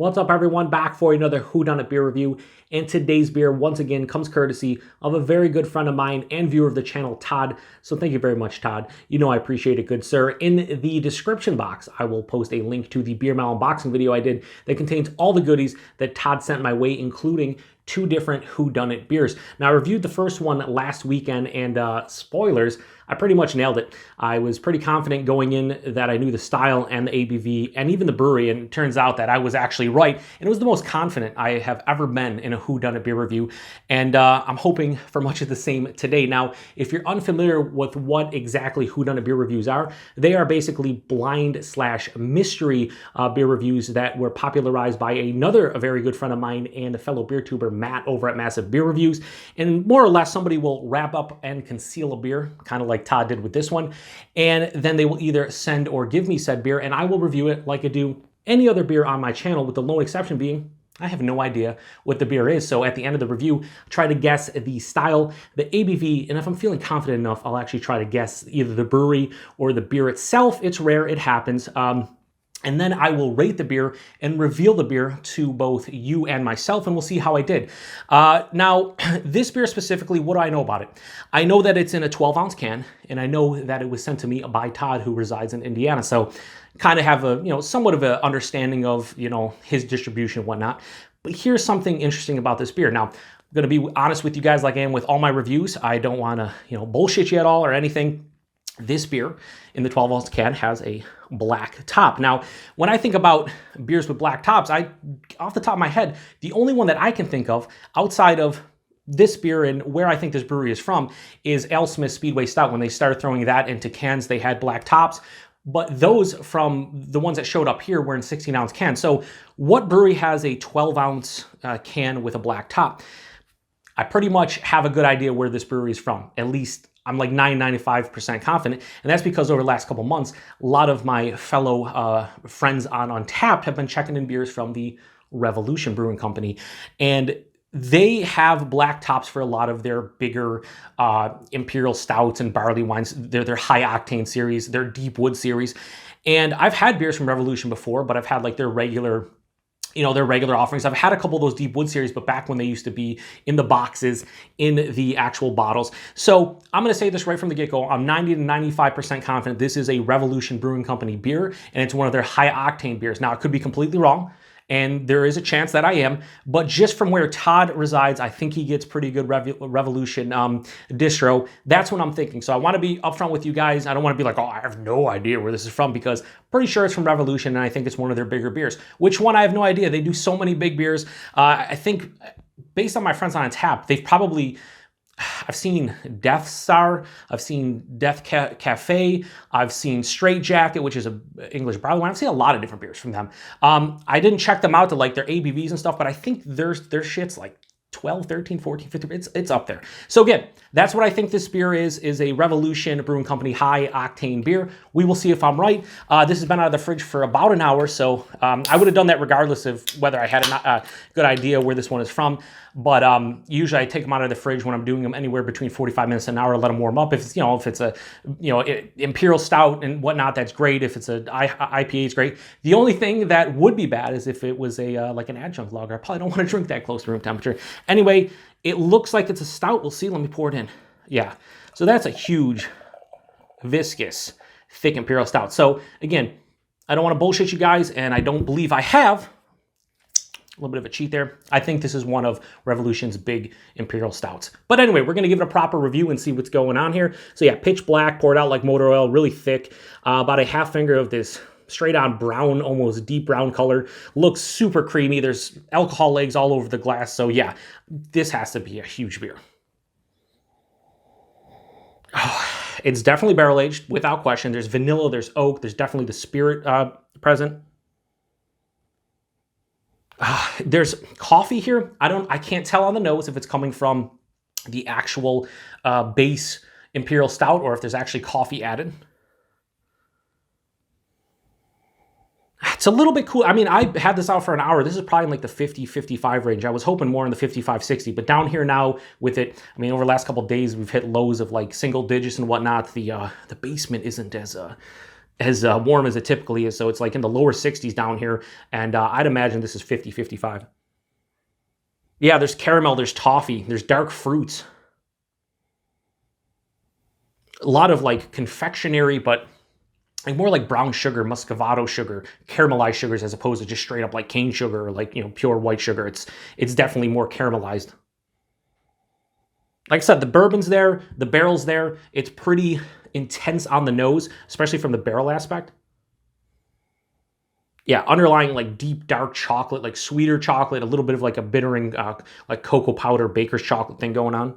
What's up, everyone? Back for another Whodunit Beer review. And today's beer, once again, comes courtesy of a very good friend of mine and viewer of the channel, Todd. So thank you very much, Todd. You know I appreciate it, good sir. In the description box, I will post a link to the beer mail unboxing video I did that contains all the goodies that Todd sent my way, including 2 different Whodunit beers. Now, I reviewed the first one last weekend, and spoilers, I pretty much nailed it. I was pretty confident going in that I knew the style and the ABV and even the brewery, and it turns out that I was actually right, and it was the most confident I have ever been in a Whodunit beer review, and I'm hoping for much of the same today. Now, if you're unfamiliar with what exactly Whodunit beer reviews are, they are basically blind/mystery beer reviews that were popularized by a very good friend of mine and a fellow beer tuber, Matt, over at Massive Beer Reviews. And more or less, somebody will wrap up and conceal a beer, kind of like Todd did with this one, and then they will either send or give me said beer, and I will review it like I do any other beer on my channel, with the lone exception being I have no idea what the beer is. So at the end of the review, try to guess the style, the ABV, and if I'm feeling confident enough, I'll actually try to guess either the brewery or the beer itself. It's rare, it happens. And then I will rate the beer and reveal the beer to both you and myself, and we'll see how I did. Now, this beer specifically, what do I know about it? I know that it's in a 12-ounce can, and I know that it was sent to me by Todd, who resides in Indiana. So kind of have a, somewhat of an understanding of, his distribution and whatnot. But here's something interesting about this beer. Now, I'm going to be honest with you guys like I am with all my reviews. I don't want to, bullshit you at all or anything. This beer in the 12-ounce can has a black top. Now, when I think about beers with black tops, off the top of my head, the only one that I can think of outside of this beer and where I think this brewery is from is AleSmith Speedway Stout. When they started throwing that into cans, they had black tops. But those from the ones that showed up here were in 16-ounce cans. So what brewery has a 12-ounce can with a black top? I pretty much have a good idea where this brewery is from. At least I'm like 95% confident. And that's because over the last couple months, a lot of my fellow friends on Untappd have been checking in beers from the Revolution Brewing Company. And they have black tops for a lot of their bigger imperial stouts and barley wines, their high octane series, their deep wood series. And I've had beers from Revolution before, but I've had like their regular offerings. I've had a couple of those deep wood series, but back when they used to be in the boxes, in the actual bottles. So I'm going to say this right from the get-go. I'm 90 to 95% confident this is a Revolution Brewing Company beer, and it's one of their high octane beers. Now, it could be completely wrong, and there is a chance that I am, but just from where Todd resides, I think he gets pretty good Revolution distro. That's what I'm thinking. So I want to be upfront with you guys. I don't want to be like, oh, I have no idea where this is from, because pretty sure it's from Revolution, and I think it's one of their bigger beers. Which one, I have no idea. They do so many big beers. I think, based on my friends on Untappd, they've probably... I've seen Death Star, I've seen Death Cafe, I've seen Straight Jacket, which is an English barley wine. I've seen a lot of different beers from them. I didn't check them out to like their ABVs and stuff, but I think their shit's like 12, 13, 14, 15, it's up there. So again, that's what I think this beer is a Revolution Brewing Company high octane beer. We will see if I'm right. This has been out of the fridge for about an hour, so I would have done that regardless of whether I had a good idea where this one is from. But usually I take them out of the fridge when I'm doing them anywhere between 45 minutes and an hour, let them warm up. If it's, if it's a, imperial stout and whatnot, that's great. If it's a IPA, it's great. The only thing that would be bad is if it was a like an adjunct lager. I probably don't want to drink that close to room temperature. Anyway, it looks like it's a stout. We'll see. Let me pour it in. Yeah. So that's a huge, viscous, thick imperial stout. So again, I don't want to bullshit you guys, and I don't believe I have. A little bit of a cheat there. I think this is one of Revolution's big imperial stouts. But anyway, we're going to give it a proper review and see what's going on here. So yeah, pitch black, poured out like motor oil, really thick. About a half finger of this straight on brown, almost deep brown color. Looks super creamy. There's alcohol legs all over the glass. So yeah, this has to be a huge beer. Oh, it's definitely barrel aged without question. There's vanilla, there's oak, there's definitely the spirit present. There's coffee here. I can't tell on the nose if it's coming from the actual base imperial stout or if there's actually coffee added. It's a little bit cool. I mean, I had this out for an hour. This is probably in like the 50, 55 range. I was hoping more in the 55, 60, but down here now with it, I mean, over the last couple of days, we've hit lows of like single digits and whatnot. The basement isn't as as warm as it typically is. So it's like in the lower 60s down here. And I'd imagine this is 50, 55. Yeah, there's caramel, there's toffee, there's dark fruits. A lot of like confectionery, but like more like brown sugar, muscovado sugar, caramelized sugars as opposed to just straight up like cane sugar or like, pure white sugar. It's definitely more caramelized. Like I said, the bourbon's there, the barrel's there. It's pretty intense on the nose, especially from the barrel aspect. Yeah, underlying like deep dark chocolate, like sweeter chocolate, a little bit of like a bittering, like cocoa powder, baker's chocolate thing going on.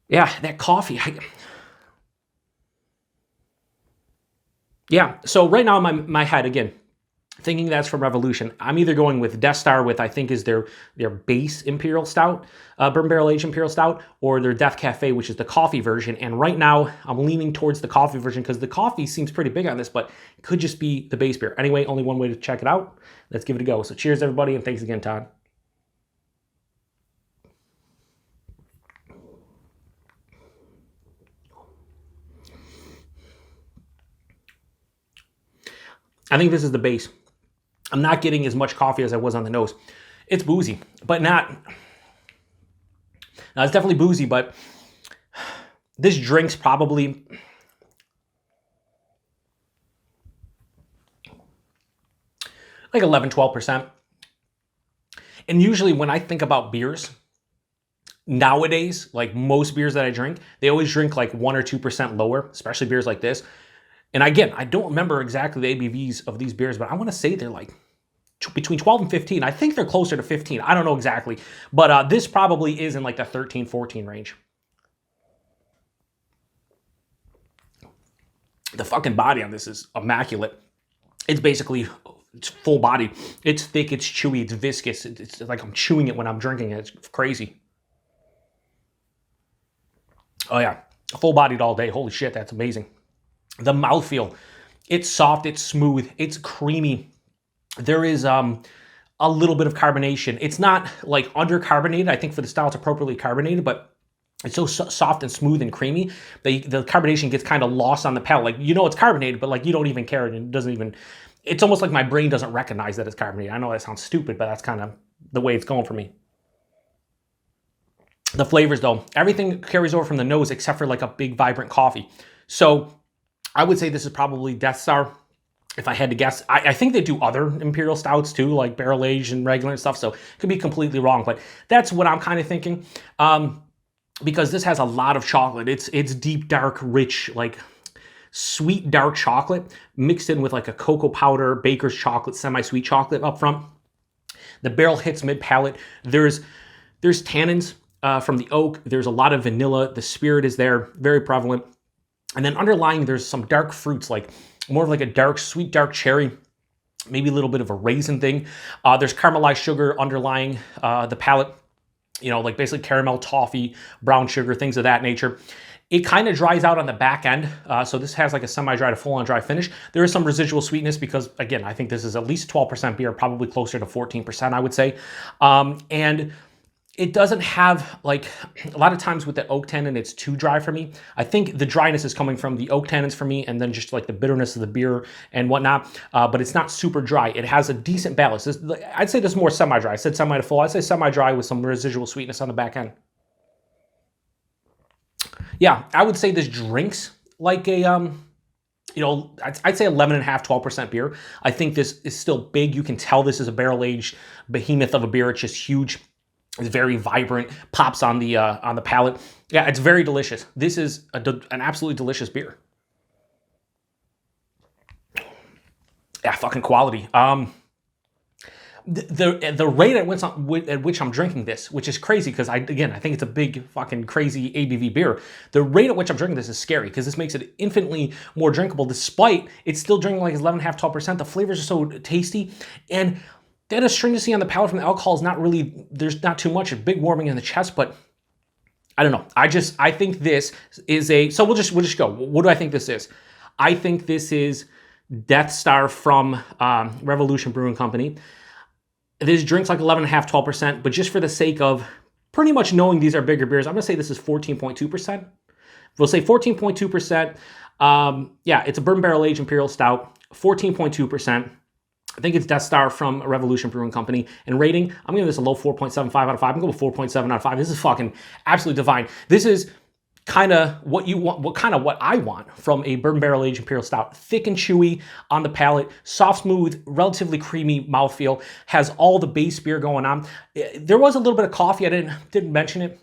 Yeah, that coffee. Yeah, so right now in my head, again, thinking that's from Revolution, I'm either going with Death Star with, I think is their base Imperial Stout, Bourbon Barrel Aged Imperial Stout, or their Death Cafe, which is the coffee version. And right now, I'm leaning towards the coffee version because the coffee seems pretty big on this, but it could just be the base beer. Anyway, only one way to check it out. Let's give it a go. So cheers, everybody, and thanks again, Todd. I think this is the base. I'm not getting as much coffee as I was on the nose. It's boozy, but not... Now, it's definitely boozy, but this drink's probably... like 11, 12%. And usually when I think about beers, nowadays, like most beers that I drink, they always drink like 1 or 2% lower, especially beers like this. And again, I don't remember exactly the ABVs of these beers, but I want to say they're like between 12 and 15. I think they're closer to 15. I don't know exactly. But this probably is in like the 13, 14 range. The fucking body on this is immaculate. It's basically, it's full body. It's thick, it's chewy, it's viscous. It's like I'm chewing it when I'm drinking it. It's crazy. Oh yeah, full bodied all day. Holy shit, that's amazing. The mouthfeel, it's soft, it's smooth, it's creamy. There is a little bit of carbonation. It's not like undercarbonated. I think for the style it's appropriately carbonated, but it's so soft and smooth and creamy. The carbonation gets kind of lost on the palate. Like, it's carbonated, but like you don't even care. And it doesn't even, it's almost like my brain doesn't recognize that it's carbonated. I know that sounds stupid, but that's kind of the way it's going for me. The flavors though, everything carries over from the nose except for like a big vibrant coffee. So I would say this is probably Death Star. If I had to guess, I think they do other Imperial Stouts too, like barrel aged and regular and stuff. So it could be completely wrong, but that's what I'm kind of thinking. Because this has a lot of chocolate. It's deep, dark, rich, like sweet, dark chocolate mixed in with like a cocoa powder, baker's chocolate, semi-sweet chocolate up front. The barrel hits mid-palate. There's tannins from the oak. There's a lot of vanilla. The spirit is there, very prevalent. And then underlying, there's some dark fruits, like more of like a dark, sweet, dark cherry, maybe a little bit of a raisin thing. There's caramelized sugar underlying the palate, like basically caramel, toffee, brown sugar, things of that nature. It kind of dries out on the back end. So this has like a semi-dry to full-on dry finish. There is some residual sweetness because, again, I think this is at least 12% beer, probably closer to 14%, I would say. And it doesn't have, like, a lot of times with the oak tannin, it's too dry for me. I think the dryness is coming from the oak tannins for me and then just like the bitterness of the beer and whatnot, but it's not super dry. It has a decent balance. I'd say this is more semi-dry. I said semi to full. I'd say semi-dry with some residual sweetness on the back end. Yeah, I would say this drinks like a, I'd say 11.5, 12% beer. I think this is still big. You can tell this is a barrel-aged behemoth of a beer. It's just huge. It's very vibrant, pops on the palate. Yeah, it's very delicious. This is an absolutely delicious beer. Yeah, fucking quality. The rate at which I'm drinking this, which is crazy because I think it's a big fucking crazy ABV beer. The rate at which I'm drinking this is scary because this makes it infinitely more drinkable despite it's still drinking like 11.5, 12%. The flavors are so tasty and that astringency on the palate from the alcohol is not really, there's not too much, a big warming in the chest, but I don't know. I think this is so we'll just go. What do I think this is? I think this is Death Star from Revolution Brewing Company. This drinks like 11.5, 12%, but just for the sake of pretty much knowing these are bigger beers, I'm gonna say this is 14.2%. We'll say 14.2%. Yeah, it's a bourbon barrel aged imperial stout, 14.2%. I think it's Death Star from Revolution Brewing Company. And rating, I'm giving this a low 4.75 out of 5. I'm going to go with 4.7 out of 5. This is fucking absolutely divine. This is kind of what you want, what I want from a bourbon barrel aged imperial stout. Thick and chewy on the palate, soft, smooth, relatively creamy mouthfeel, has all the base beer going on. There was a little bit of coffee. I didn't mention it.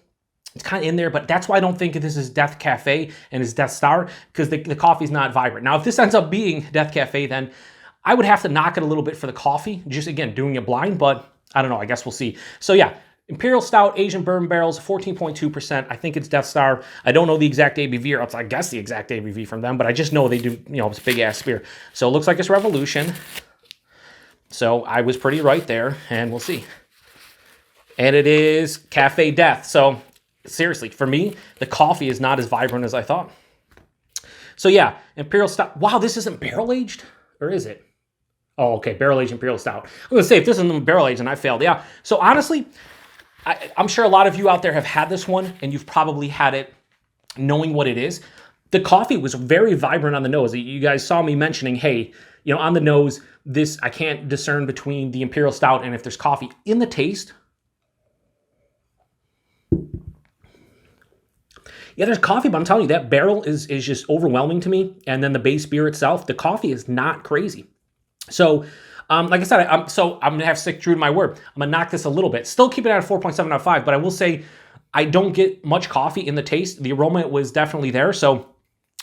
It's kind of in there, but that's why I don't think this is Death Cafe and is Death Star, because the coffee's not vibrant. Now, if this ends up being Death Cafe, then I would have to knock it a little bit for the coffee, just again, doing it blind, but I don't know, I guess we'll see. So yeah, Imperial Stout, Asian Bourbon Barrels, 14.2%. I think it's Death Star. I don't know the exact ABV, or I guess the exact ABV from them, but I just know they do, you know, it's a big ass beer. So it looks like it's Revolution. So I was pretty right there, and we'll see. And it is Cafe Death. So seriously, for me, the coffee is not as vibrant as I thought. So yeah, Imperial Stout. Wow, this isn't barrel aged, or is it? Oh, okay, barrel-aged Imperial Stout. I'm going to say, if this isn't barrel-aged, and I failed. Yeah, so honestly, I'm sure a lot of you out there have had this one, and you've probably had it knowing what it is. The coffee was very vibrant on the nose. You guys saw me mentioning, hey, you know, on the nose, this, I can't discern between the Imperial Stout and if there's coffee. In the taste, yeah, there's coffee, but I'm telling you, that barrel is just overwhelming to me. And then the base beer itself, the coffee is not crazy. So, like I said, I'm going to have to stick true to my word. I'm going to knock this a little bit. Still keep it at a 4.7 out of 5, but I will say I don't get much coffee in the taste. The aroma was definitely there, so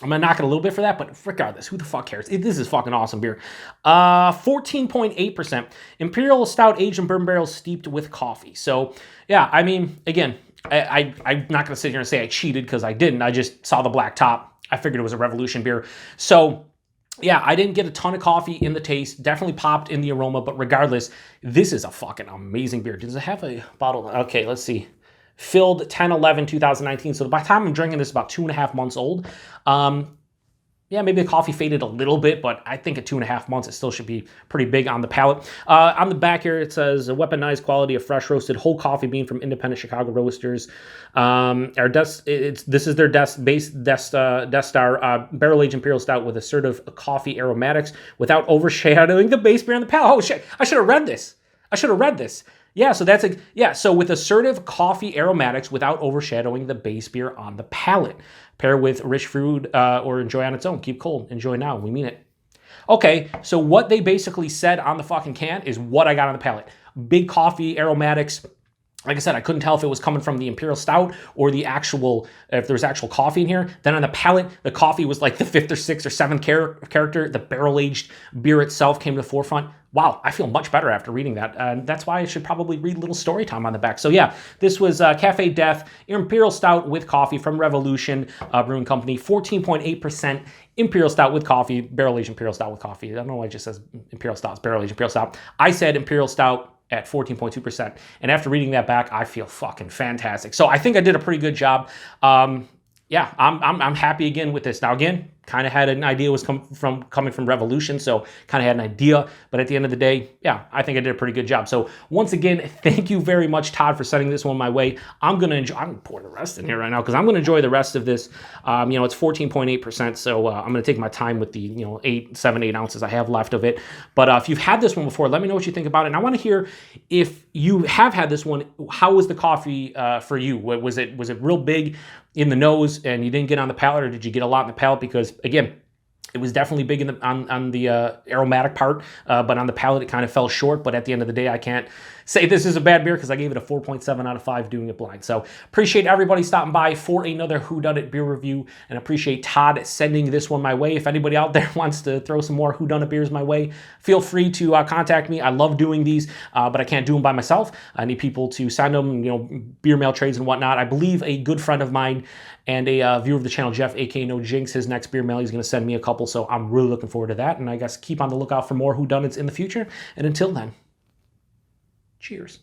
I'm going to knock it a little bit for that, but regardless, who the fuck cares? This is fucking awesome beer. 14.8%. Imperial Stout aged in bourbon barrels steeped with coffee. So, yeah, I mean, again, I'm not going to sit here and say I cheated, because I didn't. I just saw the black top. I figured it was a Revolution beer. So, yeah, I didn't get a ton of coffee in the taste. Definitely popped in the aroma, but regardless, this is a fucking amazing beer. Does it have a bottle? Okay, let's see. Filled 10/11/2019. So by the time I'm drinking this, about 2.5 months old. Yeah, maybe the coffee faded a little bit, but I think at 2.5 months, it still should be pretty big on the palate. On the back here, it says, a weaponized quality of fresh roasted whole coffee bean from independent Chicago roasters. This is their Death Star barrel-aged Imperial Stout with assertive coffee aromatics without overshadowing the base beer on the palate. Oh, shit, I should have read this. Yeah, so so with assertive coffee aromatics without overshadowing the base beer on the palate. Pair with rich fruit or enjoy on its own. Keep cold. Enjoy now. We mean it. Okay, so what they basically said on the fucking can is what I got on the palate. Big coffee aromatics. Like I said, I couldn't tell if it was coming from the Imperial Stout or the actual, if there was actual coffee in here. Then on the palate, the coffee was like the 5th or 6th or 7th character. The barrel-aged beer itself came to the forefront. Wow, I feel much better after reading that. And that's why I should probably read a little story time on the back. So yeah, this was Cafe Death, Imperial Stout with coffee from Revolution Brewing Company. 14.8% Imperial Stout with coffee, barrel-aged Imperial Stout with coffee. I don't know why it just says Imperial Stout. It's barrel-aged Imperial Stout. I said Imperial Stout at 14.2%. And after reading that back, I feel fucking fantastic. So I think I did a pretty good job. Yeah, I'm happy again with this. Now again, kind of had an idea was coming from Revolution, so kind of had an idea. But at the end of the day, yeah, I think I did a pretty good job. So once again, thank you very much, Todd, for sending this one my way. I'm gonna pour the rest in here right now because I'm gonna enjoy the rest of this. You know, it's 14.8%, so I'm gonna take my time with the 7, 8 ounces I have left of it. But if you've had this one before, let me know what you think about it. And I want to hear if you have had this one. How was the coffee for you? Was it real big in the nose and you didn't get on the palate, or did you get a lot in the palate? Because again, it was definitely big in on the aromatic part, but on the palate it kind of fell short. But at the end of the day, I can't say this is a bad beer because I gave it a 4.7 out of 5 doing it blind. So appreciate everybody stopping by for another Whodunit beer review, and appreciate Todd sending this one my way. If anybody out there wants to throw some more Whodunit beers my way, feel free to contact me. I love doing these, but I can't do them by myself. I need people to send them, beer mail trades and whatnot. I believe a good friend of mine and a viewer of the channel, Jeff, aka No Jinx, his next beer mail, he's going to send me a couple, so I'm really looking forward to that. And I guess keep on the lookout for more Whodunits in the future. And until then, cheers.